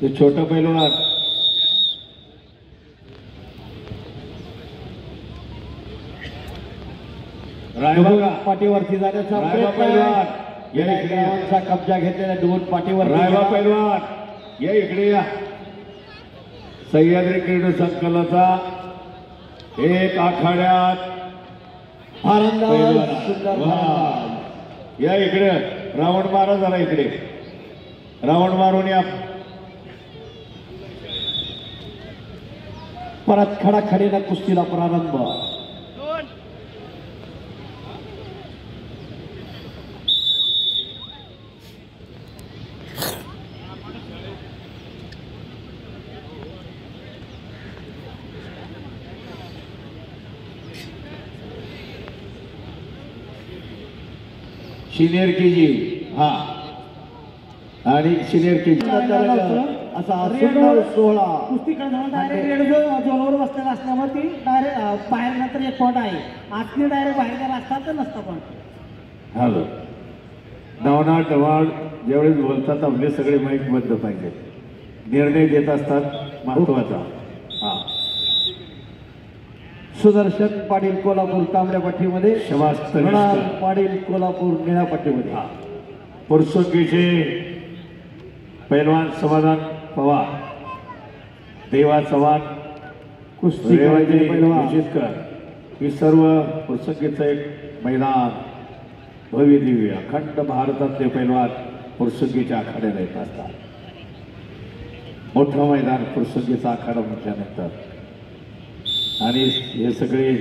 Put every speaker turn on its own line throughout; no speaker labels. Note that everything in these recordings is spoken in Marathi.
ते छोटा पैलवान रायबा
पाठीवरती जाण्याचा
पैलवान
या कब्जा घेतलेल्या दोन पाठीवर
रायबा पैलवान या इकडे या. सह्याद्री क्रीडा संकुलाचा एक आखाड्यात या इकडे रावण मारा झाला. इकडे रावण मारून या.
परत खडाखडीनं कुस्तीला प्रारंभ.
सिनियर केजी हा आणि सिनियर केजी
असा सुंदर सोहळा.
कुस्तीकडे जाऊन डायरेक्ट रेड झोनवर बसलेला असल्यामुळे ती डायरेक्ट बाहेर नंतर एक पॉईंट आहे. आतली डायरेक्ट बाहेर गेला असता तर नसता पॉईंट.
हॅलो नवनाथ ढवाळ ज्यावेळेस बोलतात आपले सगळे माईक बंद पाहिजे. निर्णय देत असतात महत्वाचा. हा
सुदर्शन पाटील कोल्हापूर तांबड्या पट्टीमध्ये,
शबास
मृणाल पाटील कोल्हापूर निळ्या पट्टीमध्ये.
पुरसुंगीचे पैलवान समाधान पवार, देवा चव्हाण,
कुस्ती
पैलवान ही सर्व पुरसुंगीचं एक मैदान भव्य दिव्य अखंड भारतातले पैलवान पुरसुंगीच्या आखाड्याला येत असतात. मोठं मैदान पुरसुंगीचा आखाडा म्हटल्यानंतर आणि हे सगळे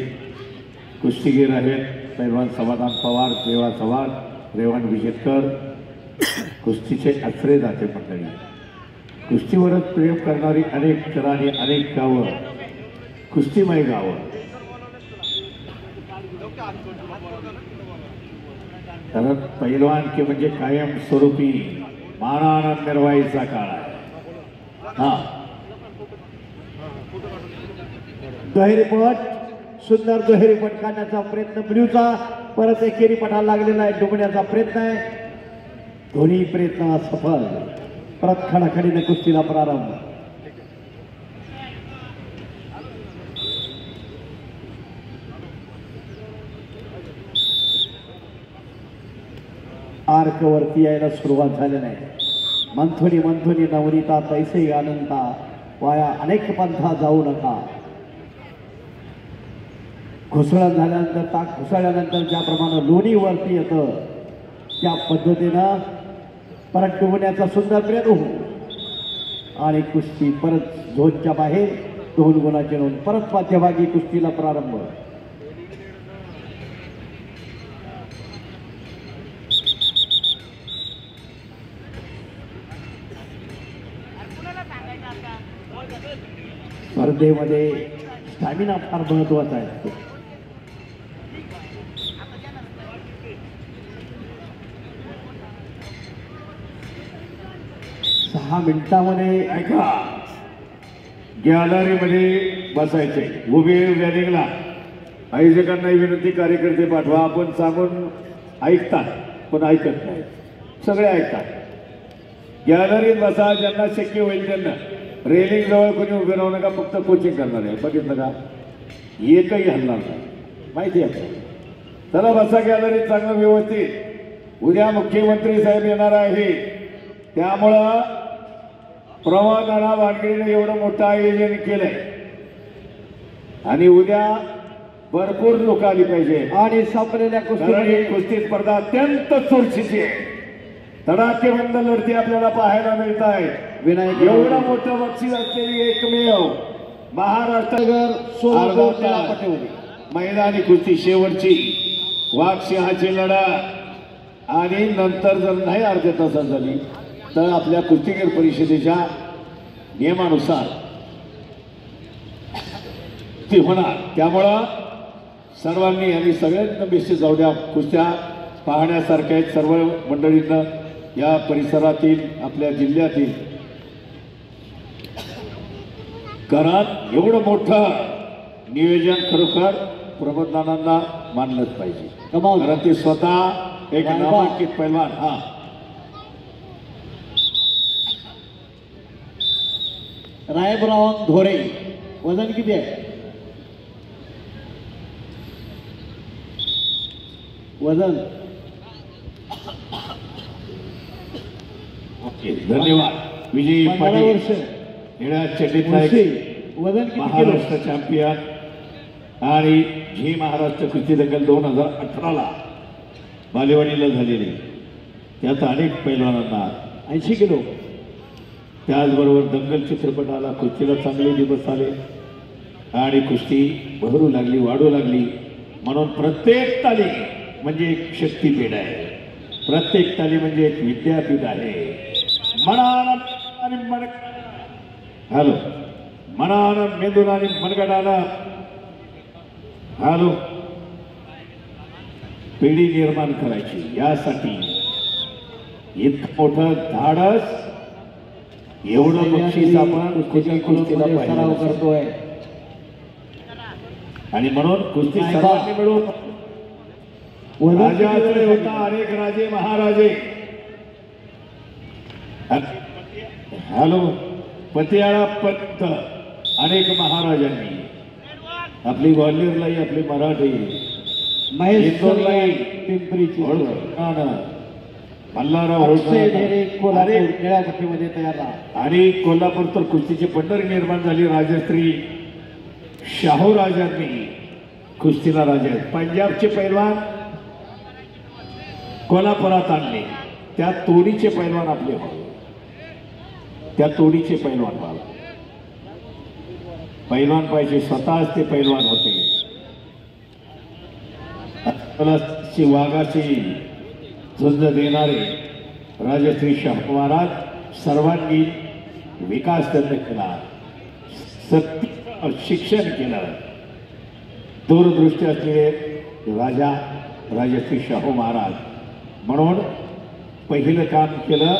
कुस्तीगीर आहेत. पैलवान समाधान पवार, देवा चव्हाण, रेवण विजेतकर कुस्तीचे आश्रय दाते मंडळी. कुस्तीवरच प्रेम करणारी अनेक शहरांनी अनेक गावं, कुस्तीमय गावं. कारण पैलवान की म्हणजे कायम स्वरूपी मानानं निर्वाहीचा काळ आहे. हा
दुहेरीपट, सुंदर दुहेरीपट काढण्याचा प्रयत्न ब्ल्यूचा. परत एकेरी पटाला लागलेला आहे. डुबण्याचा प्रयत्न आहे. दोन्ही प्रयत्न सफल. परत खडाखडीने कुस्तीला प्रारंभ. आर्क वरती यायला सुरुवात झाली नाही. मंथुनी मंथुनी नवनीता तैसे अनंता, वाया अनेक पंथा जाऊ नका. घुसळण झाल्यानंतर, ताक घुसळल्यानंतर ज्याप्रमाणे लोणी वरती येतं त्या पद्धतीनं परत डुबण्याचा सुंदर प्रयत्न हो आणि कुस्ती परत झोनच्या बाहेर 2 गुणाची नोंद. परत मध्यभागी कुस्तीला प्रारंभ. स्पर्धेमध्ये स्टॅमिना फार महत्वाचा आहे. 6 मिनिटांमध्ये
ऐका, गॅलरीमध्ये बसायचे. उभे रॅलिंगला आयोजकांना विनंती, कार्यकर्ते पाठवा. आपण सांगून ऐकतात पण ऐकत नाही. सगळे ऐकतात. गॅलरीत बसा. ज्यांना शक्य होईल त्यांना. रेलिंग जवळ कोणी उभे राहू नका. फक्त कोचिंग करणार आहे. बघितलं का? एकही हलणार नाही. माहिती आहे. चला बसा गॅलरीत चांगलं व्यवस्थित. उद्या मुख्यमंत्री साहेब येणार आहे. त्यामुळं प्रवादाना वानखेडेने एवढं मोठं आयोजन केलंय आणि उद्या भरपूर लोक आली पाहिजे.
आणि संपलेल्या
कुस्ती स्पर्धा अत्यंत चुरशीची आहे. तडाखेबंद लढती आपल्याला पाहायला मिळत आहे.
विनायक
एवढं मोठं बक्षीस असलेली एकमेव महाराष्ट्र मैदानी कुस्ती शेवटची वाघसिंहाची लढत आणि नंतर जर नाही अर्ध्या तासात झाली तर आपल्या कुस्तीगीर परिषदेच्या नियमानुसार ती होणार. त्यामुळं सर्वांनी आणि सगळ्यांना बेसिस जाऊ द्या. कुस्त्या पाहण्यासारख्या आहेत. सर्व मंडळींना या परिसरातील आपल्या जिल्ह्यातील घरात एवढं मोठं नियोजन खरोखर प्रबोधनांना मानलंच पाहिजे. कारण ते स्वतः एक नामांकित पैलवान. हा
रायब्रावन धोरे. वजन किती आहे? वजन
ओके, धन्यवाद. विजयी
15
पाटील
वर्ष.
निळ्या चड्डीतला एक
वजन किती किलो?
महाराष्ट्र चॅम्पियन आणि झी महाराष्ट्र कुस्ती दंगल 2018ला बालेवाडीला झालेली. त्यात अनेक पैलवानांना
80 किलो.
त्याचबरोबर दंगल चित्रपटाला कुस्तीला चांगले दिवस आले आणि कुस्ती बहरू लागली, वाढू लागली. म्हणून प्रत्येक ताली म्हणजे एक शक्तीपीठ आहे, प्रत्येक ताली म्हणजे एक विद्यापीठ आहे. मनानं आणि हॅलो, मनानं मेंदून आणि मनगटानं हॅलो पिढी निर्माण करायची. यासाठी इतकं मोठं धाडस, एवढं बक्षीस आपण कुस्तीला
सराव
पाहिलं
करतोय.
आणि म्हणून कुस्ती सर्वांनी मिळून राजाकडे होता अनेक राजे महाराजे. हॅलो, पतियाळा पंत अनेक महाराजांनी, आपली ग्वाल्हेरलाई, आपली मराठी, इंदोरलाई,
पिंपरीची,
मल्हारराव
कोल्हापूर निळ्या पट्टीमध्ये तयार राहा.
आणि कोल्हापूर तर कुस्तीची पंढरी निर्माण झाली. राजश्री शाहूराजांनी कुस्तीला राजे आहेत. पंजाबचे पैलवान कोल्हापुरात आणले. त्या तोडीचे पैलवान आपले व्हावे, त्या तोडीचे पैलवान व्हावे. पैलवान पाहिजे, स्वतःच ते पैलवान होते. वाघाची झुंज देणारे राजश्री शाहू महाराज सर्वांगीण विकास त्यांनी केला, शिक्षण केलं. दूरदृष्टी असलेले राजा राजश्री शाहू महाराज. म्हणून पहिलं काम केलं,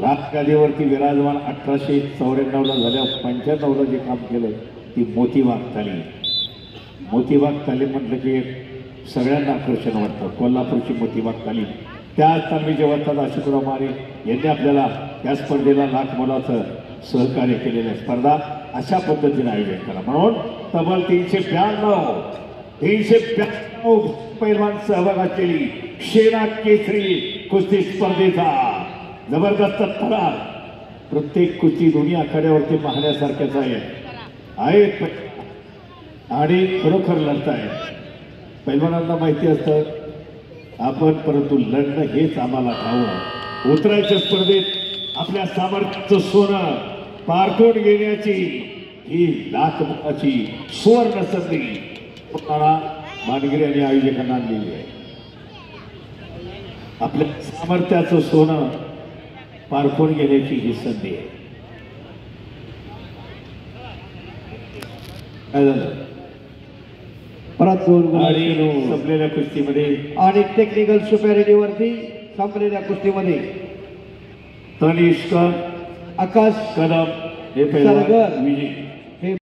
राजगादीवरती विराजमान 1894ला झाल्या 95ला जे काम केलं ती मोतीबाग तालीम. मोतीबाग तालीम म्हटलं की सगळ्यांना आकर्षण वाटतं. कोल्हापूरची मोतीबाग तालीम. त्या तालमीचे वक्ता आशिकराव मारे यांनी आपल्याला या स्पर्धेला लाख मोलाचं सहकार्य केलेल्या स्पर्धा अशा पद्धतीने आयोजन करा. म्हणून तब्बल 392 पैलवान सहभागात केली. शेना केसरी कुस्ती स्पर्धेचा जबरदस्त थरार. प्रत्येक कुस्ती दोन्ही आखाड्यावरती पाहण्यासारख्याच आहेत आणि खरोखर लढत आहेत. पैलवानांना माहिती असतं आपण, परंतु लढणं हेच आम्हाला ठावं. उतरायच्या स्पर्धेत आपल्या सामर्थ्याचं सोनं पारखून घेण्याची ही लाख मोलाची सुवर्ण संधी मानगिरी आणि आयोजकांना आणलेली आहे. आपल्या सामर्थ्याचं सोनं पारखून घेण्याची ही संधी आहे. काय झालं?
परत 2
आणि संपलेल्या कुस्तीमध्ये
आणि टेक्निकल सुपेरिटीवरती संपलेल्या कुस्तीमध्ये
तनिष्क
आकाश
कदम हे
सरगर
विजयी.